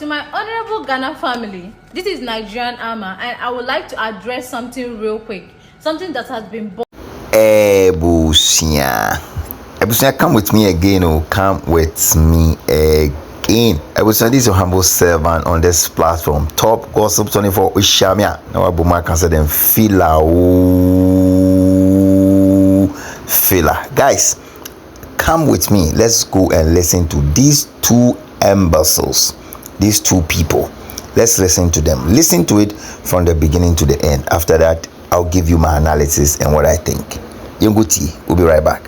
To my honorable Ghana family, this is Nigerian Ama, and I would like to address something real quick. Something that has been Ebusia, come with me again. Oh, come with me again. Ebusia, this is your humble servant on this platform. Top Gossip 24 Ushamia. Now, Abuma can say them filler. Guys, come with me. Let's go and listen to these two imbeciles, these two people. Let's listen to them. Listen to it from the beginning to the end. After that, I'll give you my analysis and what I think. Yenguti, we'll be right back.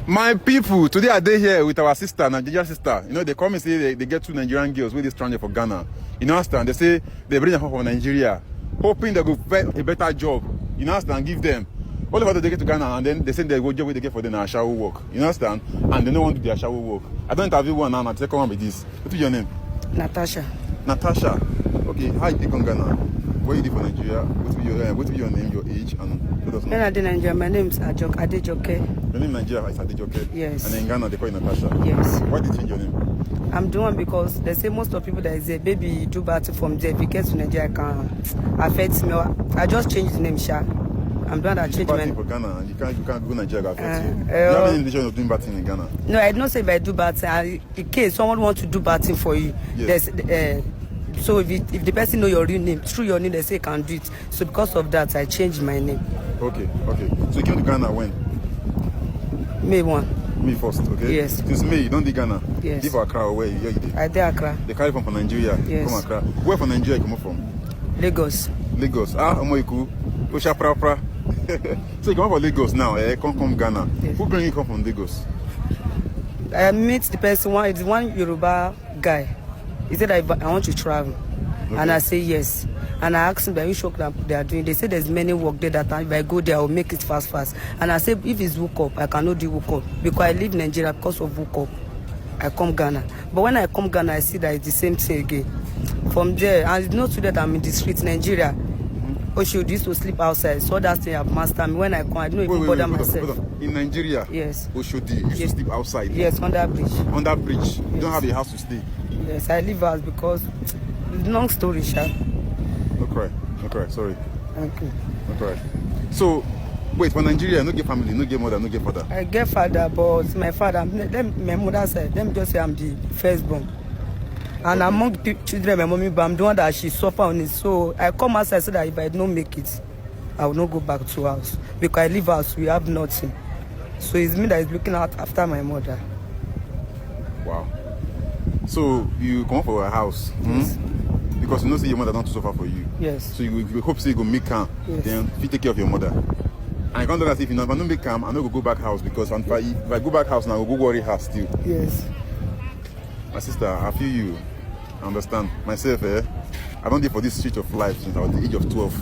My people, today I day here with our sister, Nigerian sister. You know, they come and say they get two Nigerian girls with this stranded for Ghana. You know, understand? They say they bring them home from Nigeria, hoping they go get a better job. You know, understand? Give them. All of us they get to Ghana and then they say they go job where they get for them shower work. You understand? And they don't want to do their shower work. I don't interview one now, the second one with this. What's your name? Natasha. Natasha. Okay, how you come Ghana? Where you live for Nigeria? What's your name, your age, and what does When I did Nigeria, my name is Adejoke. Your name in Nigeria is Adejoke? Yes. And in Ghana they call you Natasha? Yes. Why did you change your name? I'm doing because they say most of people that is a baby do battle from there. If you get to Nigeria, can affect me. I just changed the name, Sha. I'm doing that change my name. For Ghana, and you can't go Nigeria. You have any intention of doing batting in Ghana? No, I don't say if I do batting. In case someone wants to do batting for you, yes. So if the person know your real name, through your name, they say can do it. So because of that, I changed my name. Okay. So you came to Ghana when? May 1. May 1st, okay? Yes. Since May, you don't do Ghana? Yes. Give Accra or where you did? I did Accra. They carry from Nigeria? Yes. From Accra. Where from Nigeria you come from? Lagos. Lagos. Omoiku. Osha Prapra. So you come from Lagos now, come Ghana. Yes. Who bring you come from Lagos? I meet the person, it's one Yoruba guy. He said, I want to travel. Okay. And I say yes. And I asked him, are you sure that they are doing? They say there's many work there that if I go there, I'll make it fast. And I said, if it's woke up, I cannot do woke up. Because I live in Nigeria because of woke up. I come Ghana. But when I come Ghana, I see that it's the same thing again. From there, and it's not true that I'm in the streets, Nigeria. Oshodi used to sleep outside. So that's thing I've mastered me. When I come, I don't even bother myself. Hold on. In Nigeria? Yes. Oshodi, you used to sleep outside? Yes, under bridge. Under bridge? Yes. You don't have a house to stay? Yes, I live out because it's a long story, Sha. Okay, sorry. Thank you. Okay. So, wait, for Nigeria, no get family, no get mother, no get father? I get father, but my father, my mother said, let me just say I'm the firstborn. And among the children, my mommy, but I'm the one that she suffer on it. So I come outside so that if I don't make it, I will not go back to house. Because I live house, we have nothing. So it's me that is looking out after my mother. Wow. So you come for a house? Yes. Because you know, see your mother don't suffer for you. Yes. So you hope say you go make calm, yes. Then you take care of your mother. And I can't do that if I don't make calm, I'm not going to go back house because if I go back house now, I will go worry her still. Yes. My sister, I feel you. I understand. Myself, I don't live for this street of life since I was the age of 12.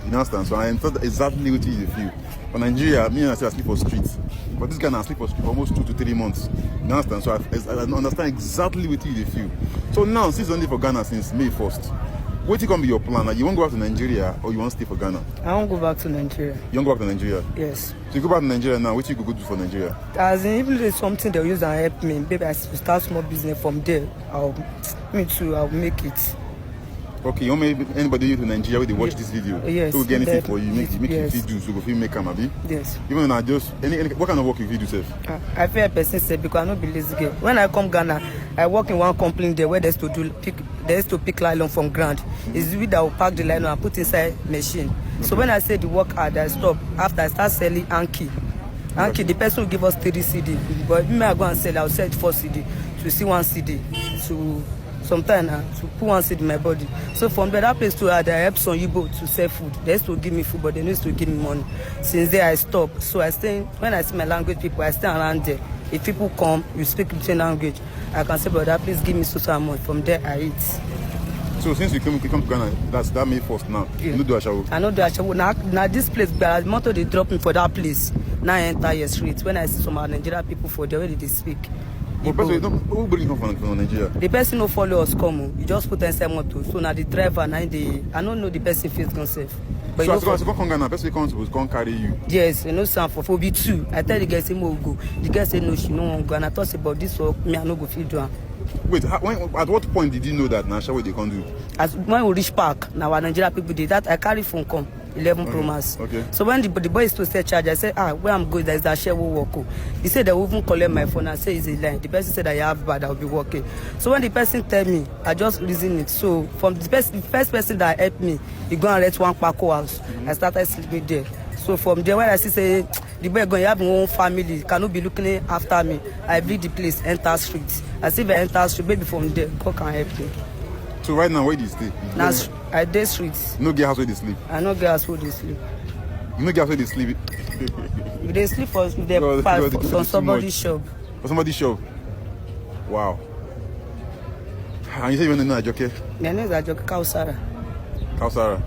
You understand? So I understand exactly what you feel. For Nigeria, me and I sleep for streets. But this guy now sleep for street for almost 2 to 3 months. You understand? So I understand exactly what you feel. So now, since you only for Ghana since May 1st, what is going to be your plan? You want to go back to Nigeria or you want to stay for Ghana? I want to go back to Nigeria. You want to go back to Nigeria? Yes. So you go back to Nigeria now, what you go do for Nigeria? As in, even if there's something they'll use and help me, maybe I start small business from there. I'll make it. Okay, you want anybody in Nigeria where they watch this video? Yes. So we'll get anything for you, make yes. you do, so go feel make them, abi? Yes. Even when I just, what kind of work you do, sir? I feel a person said because I don't be lazy girl. When I come Ghana, I work in one company there where there's to pick nylon from ground. It's we that will pack the nylon and put inside machine. Okay. So when I say the work hard, I stop. After I start selling Anki, the person will give us 30 CD. But me, I go and sell, I'll sell 4 CD to see 1 CD to sometimes to put 1 CD in my body. So from there, that place to I help some Igbo to sell food. They used to give me food, but they used to give me money. Since there, I stopped. So I stay, when I see my language people, I stay around there. If people come, you speak the same language, I can say, brother, please give me so much. From there, I eat. So since you come to Ghana, that May 1st now, yeah. You know do Ashawo? I know do Ashawo. Now this place, but the motor they drop me for that place. Now I enter your street. When I see some Nigerian people for there, where they speak. But person, who bring you from Nigeria? The person who follow us come. You just put inside motor. So now the driver, I don't know the person face himself. But so as you come Ghana, person come carry you? Yes, you know, some for B2. I tell the guy say, go. The guy say, no, she no want go. And I thought about this work, me I no go feel do. Wait, at what point did you know that Nasha what they can't do? As when we reach park, now our Nigeria people did that. I carry phone come 11 Pro Max. Okay. So when the boy is to say charge, I say, where I'm going, there's that share will work. He said they will even collect my phone. I say it's a line. The person said I have bad, I'll be working. So when the person tell me, I just reason it. So from the first person that helped me, he go and rent one Paco house. I started sleeping there. So from there, when I see say the boy going, have my own family, cannot be looking after me. I leave the place, enter street. I see if I enter street, maybe from there, God can help me. So right now, where do you stay? Now I dey streets. No get house where they sleep. I no get house where they sleep. You no get house where they sleep. If they sleep for, if they Because pass it's from too somebody's much. shop. For somebody's shop. Wow. And you say you want to know Ajoke? My name is Ajoke Kausara. Kausara.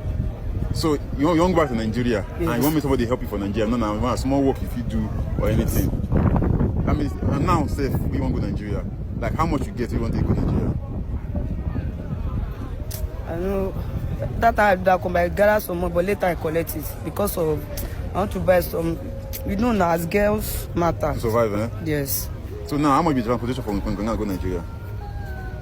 So you want to go back to Nigeria, Yes. and you want me somebody help you for Nigeria? No, no, you want a small work if you do or anything. That means and now, say we want to go to Nigeria. Like how much you get if you want to go to Nigeria? I know that I come I gather some more, but later I collect it because of I want to buy some. You know now as girls matter. To survive, eh? Yes. So now how much be the transportation from Ghana to go Nigeria?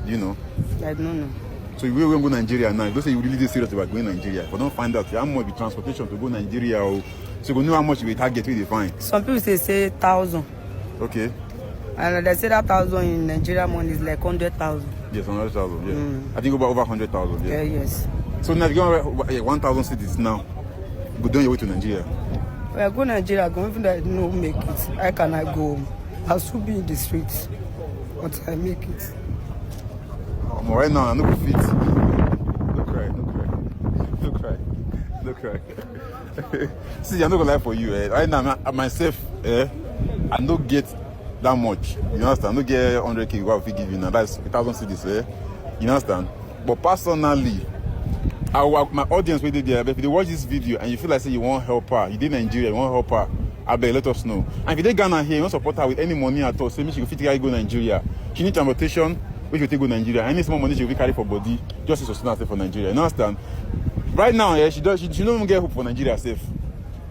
Do you know? I don't know. So you will go to Nigeria now. Don't say you really serious about going to Nigeria, but don't find out how much be transportation to go to Nigeria, or so you know how much you will target with the fine. Some people say 1,000, Okay. and they say that 1,000 in Nigeria money is like 100,000. Yes, 100,000. Yeah. I think about over 100,000. Yeah. Yes. So now if you go 1,000 cities now, go down your way to Nigeria. When I go Nigeria, I go even though I don't make it. I cannot go home. I'll still be in the streets, but I make it. Right now, I no go fit. No cry, no cry, no cry, no cry. See, I'm not gonna lie for you. Right now, myself, I don't get that much. You understand? I don't get 100K. What we give you now? That's 1,000 cities. You understand? But personally, my audience will be there. But if they watch this video and you feel like say you want help her, you did Nigeria, you want help her, I beg, let us know. And if you did Ghana here, you want support her with any money at all, say me she go fit go Nigeria. She need transportation, which will take go Nigeria. Any small money she will carry for body, just to sustain herself for Nigeria. You understand? Right now, yeah, she don't even get hope for Nigeria herself.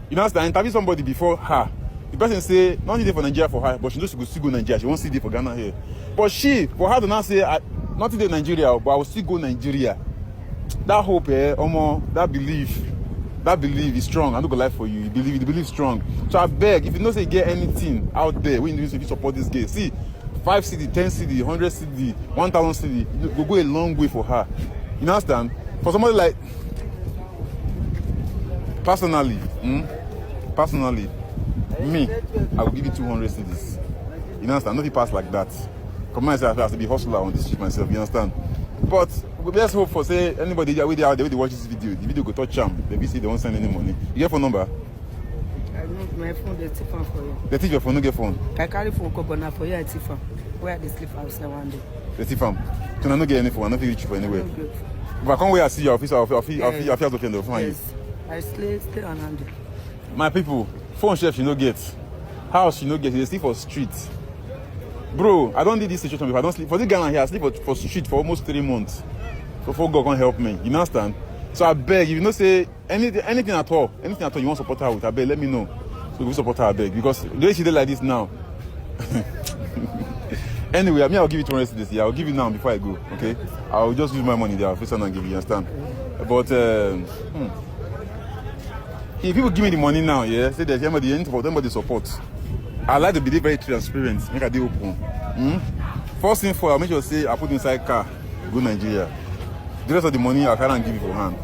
You understand? I interview somebody before her. The person say, not need for Nigeria for her, but she knows she will still go Nigeria. She won't see it for Ghana here. But for her to now say, not today Nigeria, but I will still go Nigeria. That hope, that belief is strong. I'm not gonna lie for you. You believe strong. So I beg, if you know say you get anything out there, when you support this girl, see, 5 CD, 10 CD, 100 CD, 1,000 CD, it go a long way for her. You understand? For somebody like, personally, me, I will give you 200 CDs. You understand? Nothing pass like that. Come myself, I have to be hustler on this shit myself. You understand? But let's hope for say anybody out there they watch this video, the video go touch them. Maybe see they won't send any money. You get phone number? I know my phone, they take phone for you. They take your phone, no get phone. I carry phone, but now for you, I take phone. Where they sleep outside one day. They take phone. So I don't get any phone. I don't feel reach for anywhere. No good. If I come where I see your office, I'll feel okay on the phone. Yes. I stay on Andy. My people, phone chef she no get. House she no get. They sleep for street. Bro, I don't need this situation. If I don't sleep for this Ghana here, I sleep for street for almost 3 months. Before God can help me. You understand? So I beg, if you know say anything at all you want to support her with, I beg, let me know. So we support her, I beg. Because the way she did like this now. Anyway, I'll give you 200 this year. I'll give you now before I go. Okay? I'll just use my money there. I'll face and give you, understand? But if people give me the money now, yeah, say there's anybody support. I like to be very transparent. Make a deal open. First thing for I'll make sure say I put inside car, go Nigeria. The rest of the money I can't give you for hand.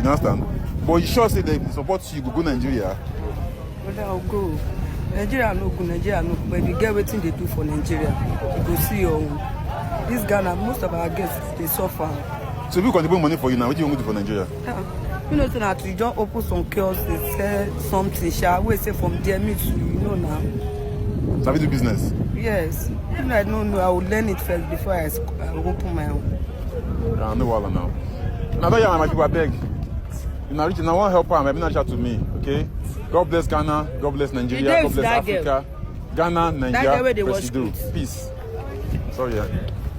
You understand? But you sure say they support you go Nigeria. Well, I'll go. Nigeria no go, but if you get everything they do for Nigeria, you go see your own. This Ghana, most of our guests they suffer. So if you contribute money for you now, what do you want to do for Nigeria? You know, so that you don't open some kiosks, they sell something. Shall we say from there, me to you know now. So have you do business? Yes. Even I don't know, I will learn it first before I open my own. I know all now. Now that my people, I beg. You know, I want help her. Maybe not chat to me, okay? God bless Ghana. God bless Nigeria. God bless Africa. Ghana, Nigeria, Presido. Peace. Sorry, yeah.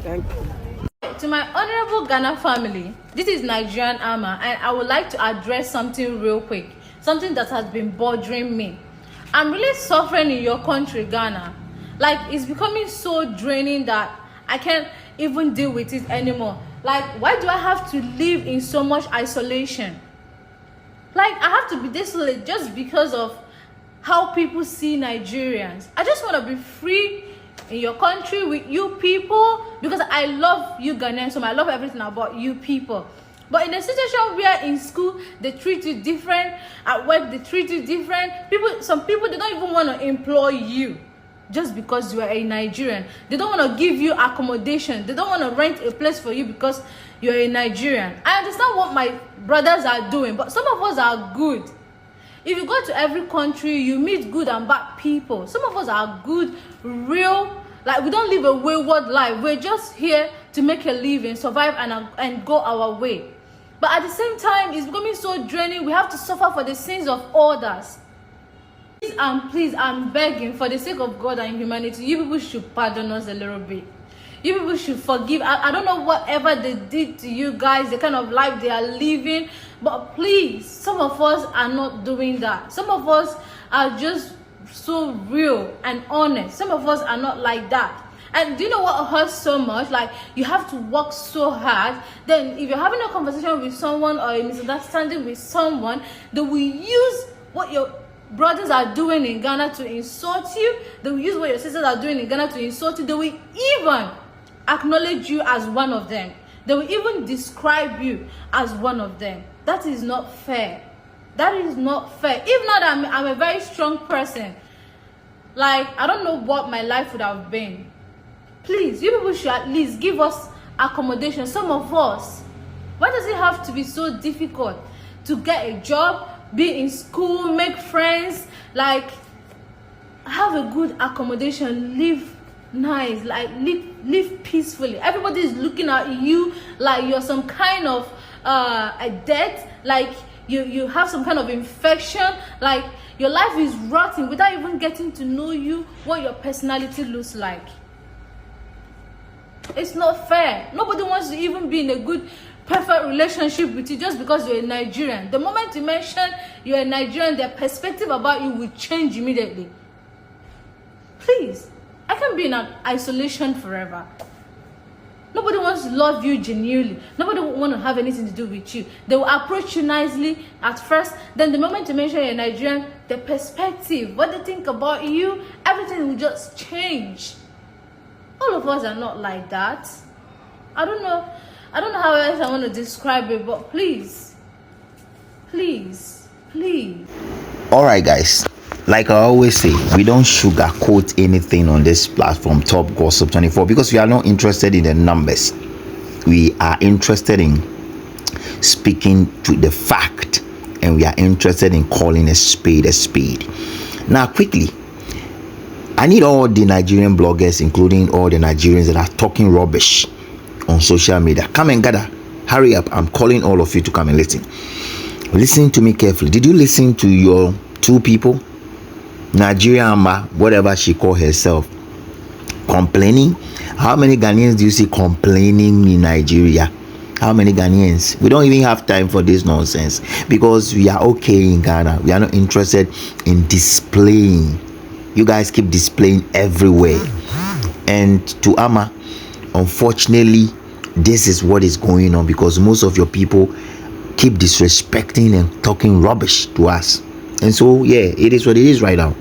Thank you. To my honorable Ghana family, this is Nigerian Ama, and I would like to address something real quick, something that has been bothering me. I'm really suffering in your country, Ghana. Like, it's becoming so draining that I can't. even deal with it anymore. Like, why do I have to live in so much isolation? Like, I have to be desolate just because of how people see Nigerians. I just want to be free in your country with you people, because I love you Ghanaians, so I love everything about you people. But in a situation where in school they treat you different, at work they treat you different, some people, they don't even want to employ you just because you are a Nigerian. They don't want to give you accommodation. They don't want to rent a place for you because you're a Nigerian. I understand what my brothers are doing, but some of us are good. If you go to every country, you meet good and bad people. Some of us are good, real, like we don't live a wayward life. We're just here to make a living, survive, and go our way. But at the same time, it's becoming so draining. We have to suffer for the sins of others. Please, I'm begging, for the sake of God and humanity, you people should pardon us a little bit. You people should forgive. I don't know whatever they did to you guys, the kind of life they are living, but please, some of us are not doing that. Some of us are just so real and honest. Some of us are not like that. And do you know what hurts so much? Like, you have to work so hard. Then if you're having a conversation with someone or a misunderstanding with someone, they will use what your brothers are doing in Ghana to insult you. They will use what your sisters are doing in Ghana to insult you. They will even acknowledge you as one of them. They will even describe you as one of them. That is not fair. That is not fair. If not, I'm a very strong person. Like, I don't know what my life would have been. Please, you people should at least give us accommodation. Some of us, why does it have to be so difficult to get a job, be in school, make friends, like have a good accommodation, live nice, like live peacefully? Everybody is looking at you like you're some kind of a death, like you have some kind of infection, like your life is rotting without even getting to know you, what your personality looks like. It's not fair. Nobody wants to even be in a good, perfect relationship with you just because you're a Nigerian. The moment you mention you're a Nigerian, their perspective about you will change immediately. Please, I can't be in an isolation forever. Nobody wants to love you genuinely. Nobody want to have anything to do with you. They will approach you nicely at first. Then the moment you mention you're a Nigerian, the perspective, what they think about you, everything will just change. All of us are not like that. I don't know how else I want to describe it, but please. All right, guys. Like I always say, we don't sugarcoat anything on this platform, Top Gossip 24, because we are not interested in the numbers. We are interested in speaking to the fact, and we are interested in calling a spade a spade. Now, quickly, I need all the Nigerian bloggers, including all the Nigerians that are talking rubbish on social media. Come and gather. Hurry up. I'm calling all of you to come and listen. Listen to me carefully. Did you listen to your two people? Nigeria Ama, whatever she called herself, complaining? How many Ghanaians do you see complaining in Nigeria? How many Ghanaians? We don't even have time for this nonsense because we are okay in Ghana. We are not interested in displaying. You guys keep displaying everywhere. And to Ama, unfortunately, this is what is going on because most of your people keep disrespecting and talking rubbish to us. And so, yeah, it is what it is right now.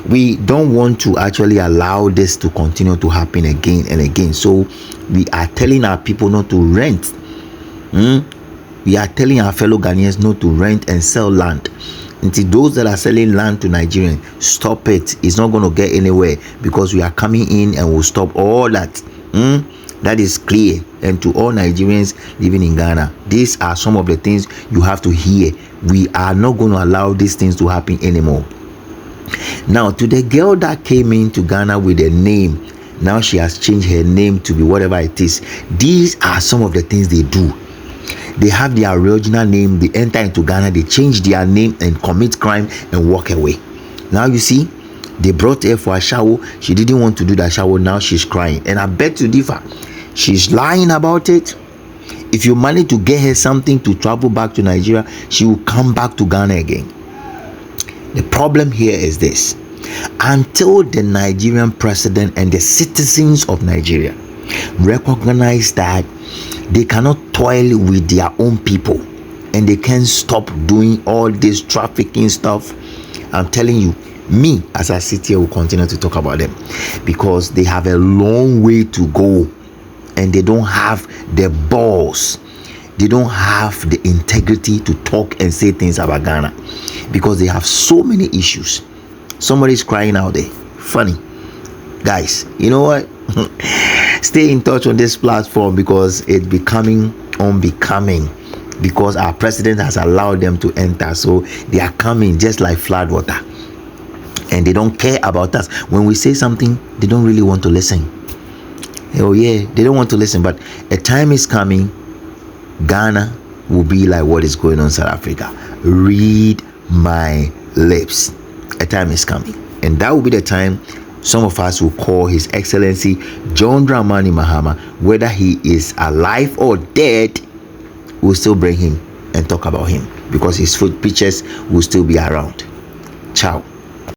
We don't want to actually allow this to continue to happen again and again. So we are telling our people not to rent. We are telling our fellow Ghanaians not to rent and sell land. Until those that are selling land to Nigerians, stop it. It's not going to get anywhere because we are coming in and we'll stop all that. That is clear. And to all Nigerians living in Ghana, these are some of the things you have to hear. We are not going to allow these things to happen anymore. Now, to the girl that came into Ghana with a name, now she has changed her name to be whatever it is. These are some of the things they do. They have their original name, they enter into Ghana, they change their name and commit crime and walk away. Now you see, they brought her for a shower. She didn't want to do that shower. Now she's crying. And I bet to differ, she's lying about it. If you manage to get her something to travel back to Nigeria, she will come back to Ghana again. The problem here is this. Until the Nigerian president and the citizens of Nigeria recognize that they cannot toil with their own people and they can't stop doing all this trafficking stuff. I'm telling you, me as I sit here will continue to talk about them because they have a long way to go and they don't have the balls, they don't have the integrity to talk and say things about Ghana because they have so many issues. Somebody's crying out there. Funny. Guys, you know what? Stay in touch on this platform because it's becoming unbecoming because our president has allowed them to enter. So they are coming just like flood water. And they don't care about us. When we say something, they don't really want to listen. Oh yeah, they don't want to listen. But a time is coming, Ghana will be like what is going on in South Africa. Read my lips. A time is coming. And that will be the time some of us will call His Excellency John Dramani Mahama. Whether he is alive or dead, we'll still bring him and talk about him because his foot pictures will still be around. Ciao.